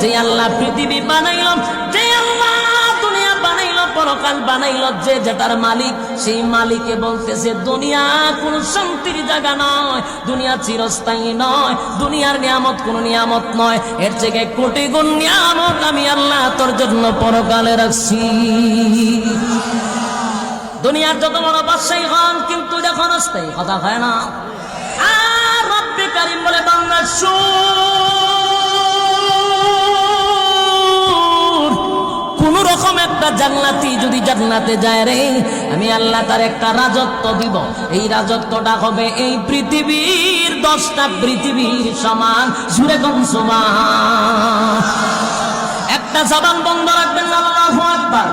যে আল্লাহ পৃথিবী বানাইল, যে আল্লাহ দুনিয়া বানাইল, পরকাল বানাইল, যে যেটার মালিক, সেই মালিকে বলতেছে দুনিয়া কোন শান্তির জায়গা নয়, দুনিয়া চিরস্থায়ী নয়, দুনিয়ার নিয়ামত কোন নিয়ামত নয়, এর থেকে কোটি গুণ নিয়ামত আমি আল্লাহ তোর জন্য পরকালে রাখছি। দুনিয়ার যত বড় বাদশাহী হন, কিন্তু যখন অস্থায়ী কথা হয় না। আর রব্বে কারীম বলে বান্দা কোন রকম একটা জান্নাতি যদি জান্নাতে যায় রে, আমি আল্লাহ তার একটা রাজত্ব দিব। এই রাজত্বটা হবে এই পৃথিবীর 10টা পৃথিবীর সমান। জুড়ে কোন সমান? একটা জবান বন্ধ রাখবেন, আল্লাহু আকবার।